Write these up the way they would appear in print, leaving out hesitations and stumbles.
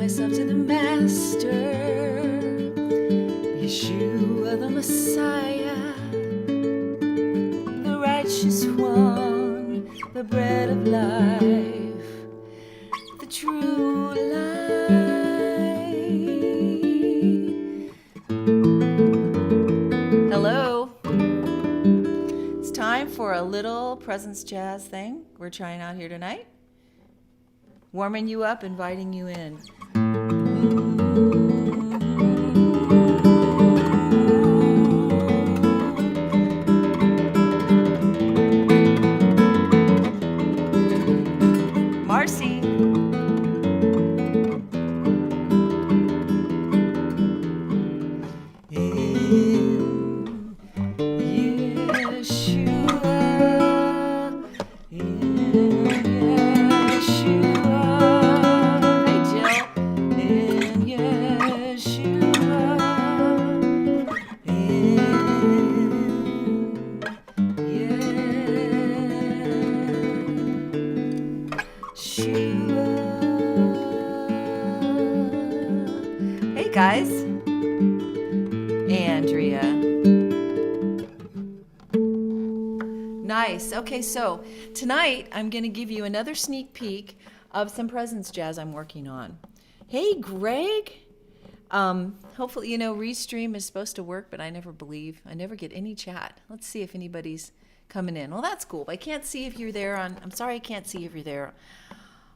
myself to the Master, Yeshua the Messiah, the righteous one, the bread of life, the true light. Hello. It's time for a little presence jazz thing we're trying out here tonight. Warming you up, inviting you in. Marcy. Hey guys, Andrea. Nice. Okay, so tonight I'm going to give you another sneak peek of some presence jazz I'm working on. Hey Greg. Hopefully, Restream is supposed to work, but I never get any chat. Let's see if anybody's coming in. Well, that's cool. But I can't see if you're there I'm sorry, I can't see if you're there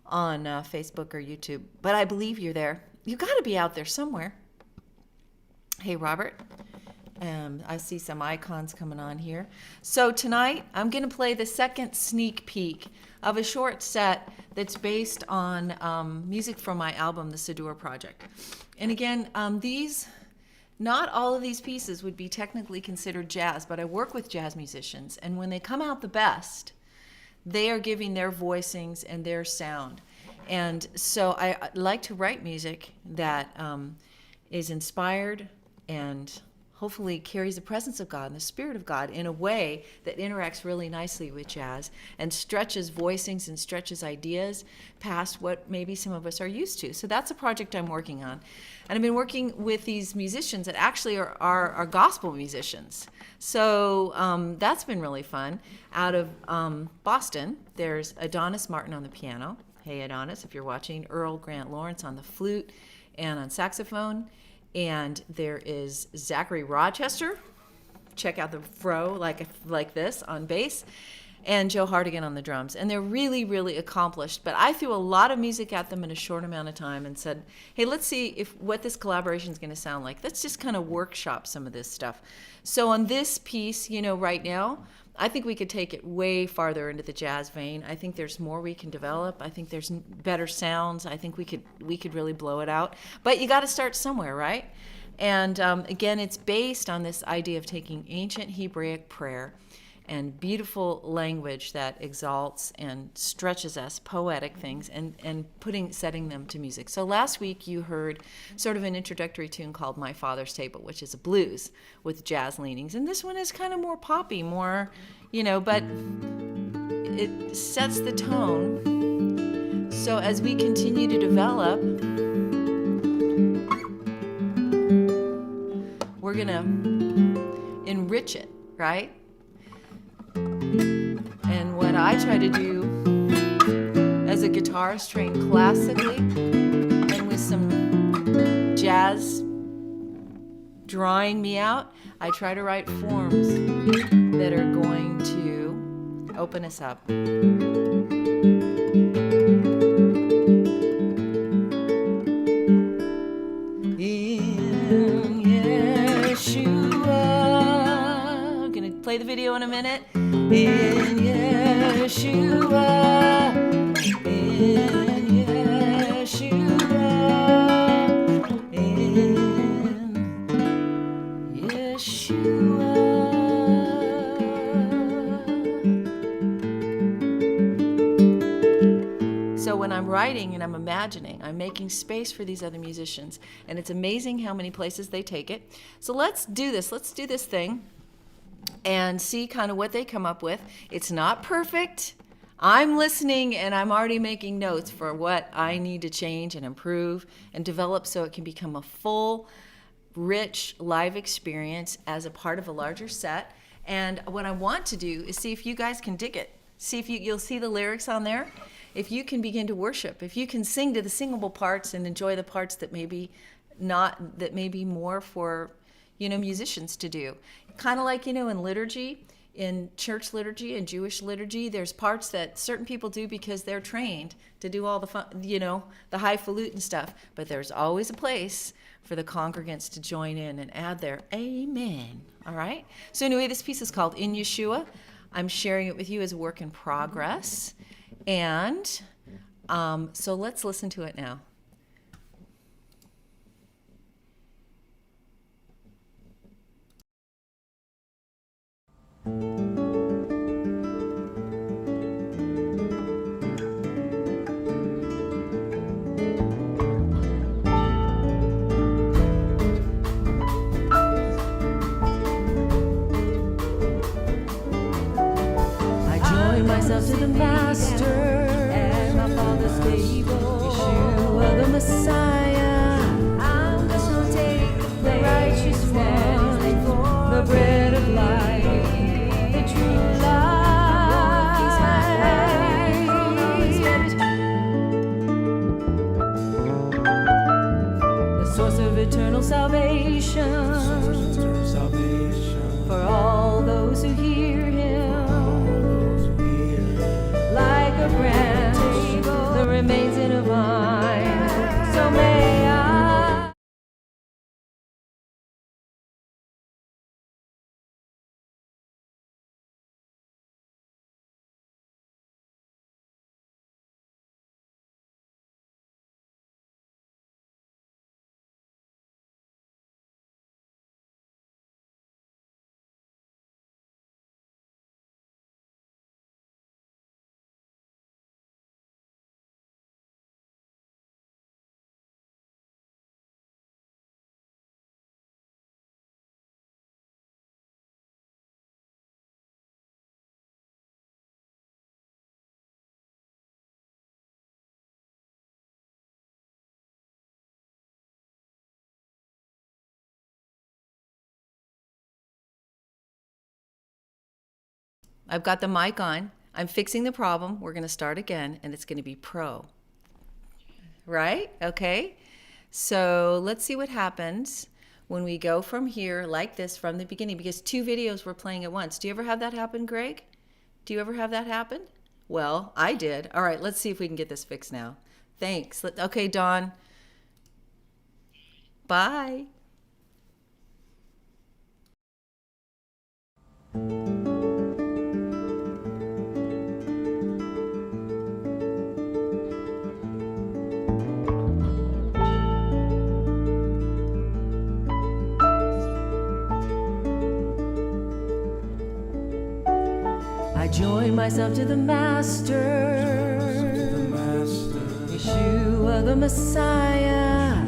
on Facebook or YouTube, but I believe you're there. You got to be out there somewhere. Hey, Robert. I see some icons coming on here. So tonight, I'm going to play the second sneak peek of a short set that's based on music from my album, The Siddur Project. And again, not all of these pieces would be technically considered jazz, but I work with jazz musicians, and when they come out the best, they are giving their voicings and their sound. And so I like to write music that is inspired and hopefully carries the presence of God and the Spirit of God in a way that interacts really nicely with jazz and stretches voicings and stretches ideas past what maybe some of us are used to. So that's a project I'm working on. And I've been working with these musicians that actually are gospel musicians. So that's been really fun. Out of Boston, there's Adonis Martin on the piano. Hey Adonis, if you're watching. Earl Grant Lawrence on the flute and on saxophone. And there is Zachary Rochester. Check out the fro like this on bass. And Joe Hardigan on the drums. And they're really, really accomplished. But I threw a lot of music at them in a short amount of time and said, hey, let's see what this collaboration is going to sound like. Let's just kind of workshop some of this stuff. So on this piece, right now, I think we could take it way farther into the jazz vein. I think there's more we can develop. I think there's better sounds. I think we could really blow it out. But you got to start somewhere, right? And again, it's based on this idea of taking ancient Hebraic prayer and beautiful language that exalts and stretches us, poetic things, and setting them to music. So last week you heard sort of an introductory tune called My Father's Table, which is a blues with jazz leanings. And this one is kind of more poppy, more, but it sets the tone. So as we continue to develop, we're going to enrich it, right? And what I try to do as a guitarist trained classically and with some jazz drawing me out, I try to write forms that are going to open us up. Play the video in a minute. In Yeshua, in Yeshua, in Yeshua. So when I'm writing and I'm imagining, I'm making space for these other musicians, and it's amazing how many places they take it. So let's do this. Let's do this thing and see kind of what they come up with. It's not perfect. I'm listening and I'm already making notes for what I need to change and improve and develop so it can become a full, rich live experience as a part of a larger set. And what I want to do is see if you guys can dig it. See if you'll see the lyrics on there. If you can begin to worship, if you can sing to the singable parts and enjoy the parts that maybe not, that may be more for, musicians to do. Kind of like, in liturgy, in church liturgy and Jewish liturgy, there's parts that certain people do because they're trained to do all the fun, the highfalutin stuff. But there's always a place for the congregants to join in and add their amen. All right? So anyway, this piece is called In Yeshua. I'm sharing it with you as a work in progress. And so let's listen to it now. Myself to the Master at my Father's table. Yeshua the Messiah, I'm gonna take the righteous one, the bread of life, the true life. The source of eternal salvation for all those who hear Him. Like a branch that remains in a vine, so may I. I've got the mic on. I'm fixing the problem. We're going to start again, and it's going to be pro. Right? Okay. So let's see what happens when we go from here like this from the beginning, because 2 videos were playing at once. Do you ever have that happen, Greg? Do you ever have that happen? Well, I did. All right, let's see if we can get this fixed now. Thanks. Okay, Dawn. Bye. I join myself to the Master, Yeshua the Messiah,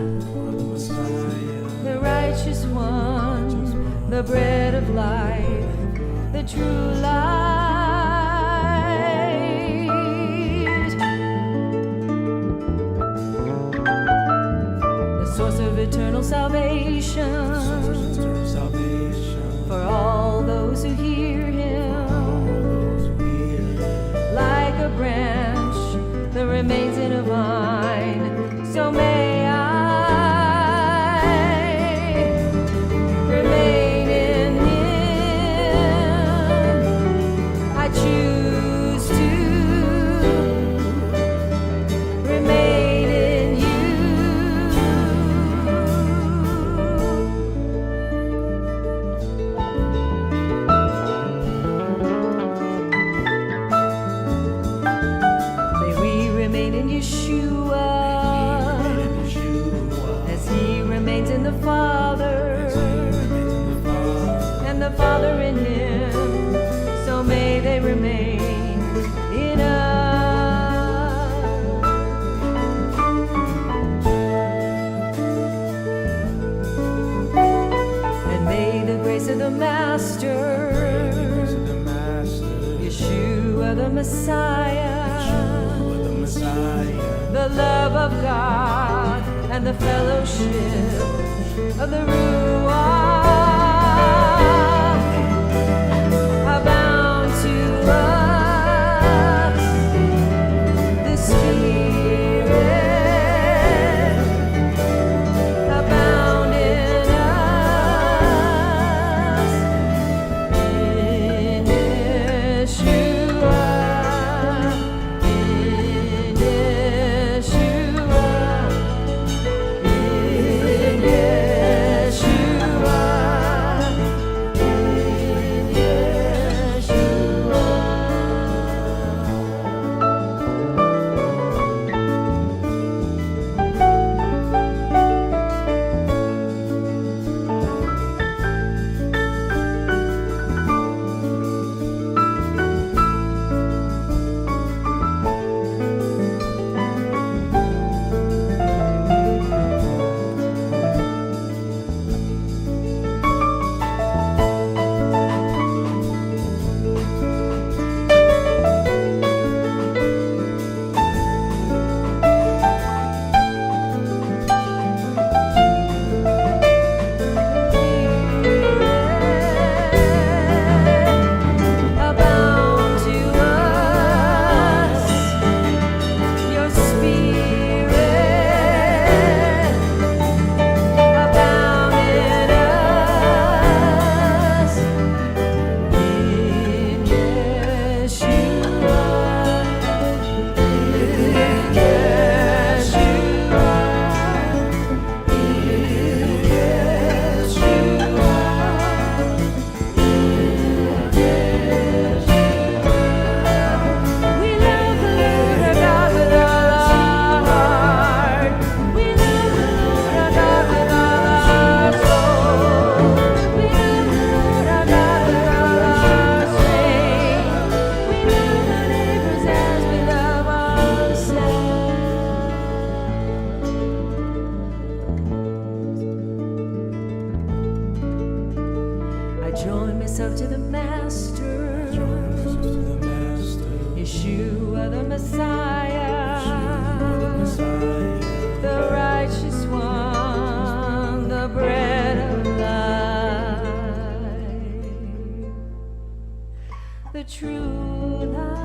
the righteous one, the bread of life, the true light, the source of eternal salvation for all those who hear Him. Like a branch that remains in a vine, so may I remain in Him. I choose to remain in You. Yeshua, as He remains in the Father, and the Father in Him, so may they remain in us. And may the grace of the Master, Yeshua the Messiah, Messiah, Yeshua the Messiah, the love of God and the fellowship of the Ruach abound to us, the Spirit abound in us, in Yeshua, in Yeshua, in Yeshua, in Yeshua. Abound to us, your Spirit abound in us, in Yeshua, in Yeshua, in We love the Lord our God with all our heart. We love the Lord our God with all our soul. We love the Lord our God with all our strength. We love our neighbors as we love ourselves. I join myself to the Master, to the Master, Yeshua the Messiah, the Messiah, the righteous one, the bread of life, the true light.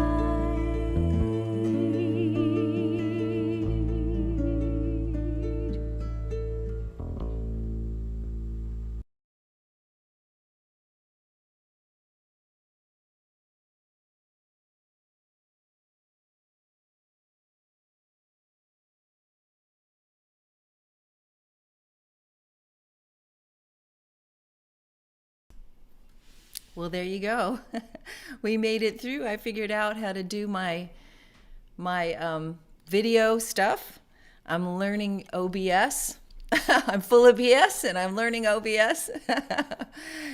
Well, there you go. We made it through. I figured out how to do my video stuff. I'm learning OBS. I'm full of BS and I'm learning OBS.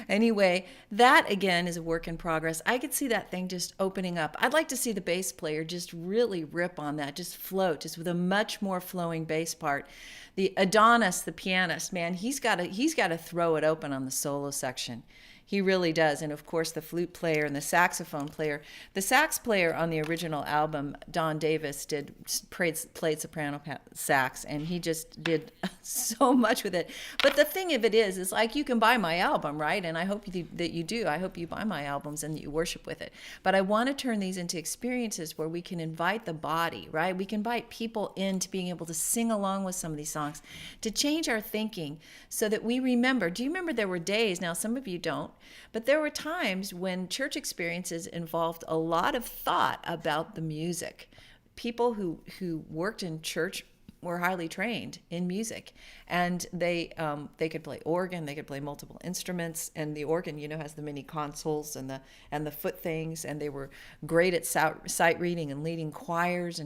Anyway, that again is a work in progress. I could see that thing just opening up. I'd like to see the bass player just really rip on that, just float, just with a much more flowing bass part. The Adonis, the pianist, man, he's got to throw it open on the solo section. He really does. And of course, the flute player and the saxophone player. The sax player on the original album, Don Davis, played soprano sax, and he just did so much with it. But the thing of it is like you can buy my album, right? And I hope that you do. I hope you buy my albums and that you worship with it. But I want to turn these into experiences where we can invite the body, right? We can invite people into being able to sing along with some of these songs, to change our thinking so that we remember. Do you remember there were days, now some of you don't, but there were times when church experiences involved a lot of thought about the music. People who worked in church were highly trained in music, and they could play organ, they could play multiple instruments, and the organ, has the mini consoles and the foot things, and they were great at sight reading and leading choirs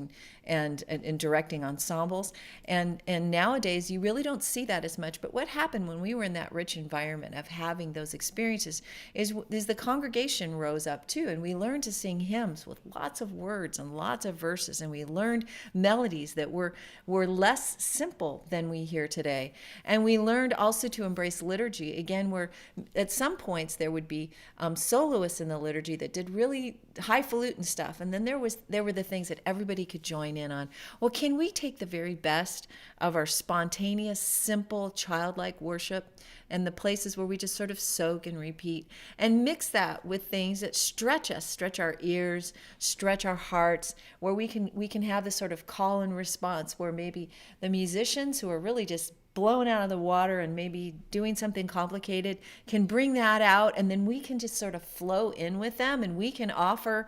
and directing ensembles. And nowadays you really don't see that as much. But what happened when we were in that rich environment of having those experiences is the congregation rose up too, and we learned to sing hymns with lots of words and lots of verses, and we learned melodies that were were less simple than we hear today. And we learned also to embrace liturgy. Again, where at some points there would be soloists in the liturgy that did really highfalutin stuff. And then there were the things that everybody could join in on. Well, can we take the very best of our spontaneous, simple, childlike worship and the places where we just sort of soak and repeat, and mix that with things that stretch us, stretch our ears, stretch our hearts, where we can have this sort of call and response, where maybe the musicians who are really just blown out of the water and maybe doing something complicated can bring that out, and then we can just sort of flow in with them, and we can offer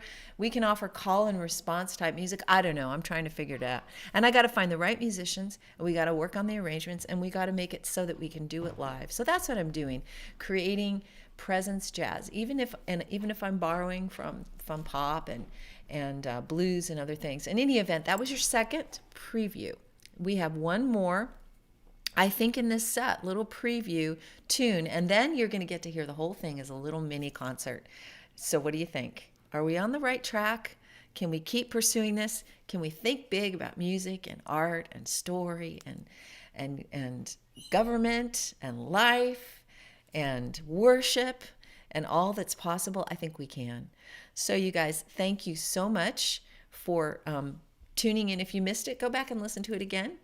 call and response type music. I don't know, I'm trying to figure it out, and I got to find the right musicians, and we got to work on the arrangements, and we got to make it so that we can do it live. So that's what I'm doing, creating presence jazz, even if I'm borrowing from pop and blues and other things. In any event, that was your second preview. We have one more, I think, in this set, little preview tune, and then you're going to get to hear the whole thing as a little mini concert. So what do you think? Are we on the right track? Can we keep pursuing this? Can we think big about music and art and story and government and life and worship and all that's possible? I think we can. So you guys, thank you so much for tuning in. If you missed it, go back and listen to it again.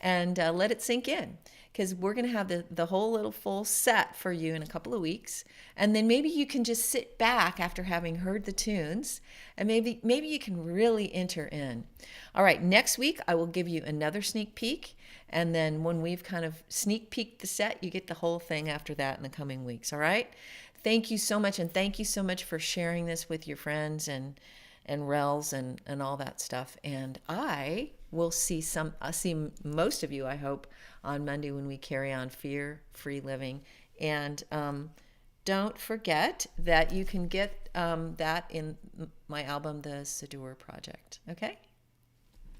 And let it sink in, because we're going to have the whole little full set for you in a couple of weeks. And then maybe you can just sit back after having heard the tunes, and maybe you can really enter in. All right, next week I will give you another sneak peek. And then when we've kind of sneak peeked the set, you get the whole thing after that in the coming weeks. All right? Thank you so much. And thank you so much for sharing this with your friends and rels and all that stuff. And I will see most of you, I hope, on Monday when we carry on Fear-Free Living. And don't forget that you can get that in my album, The Sadur Project. Okay?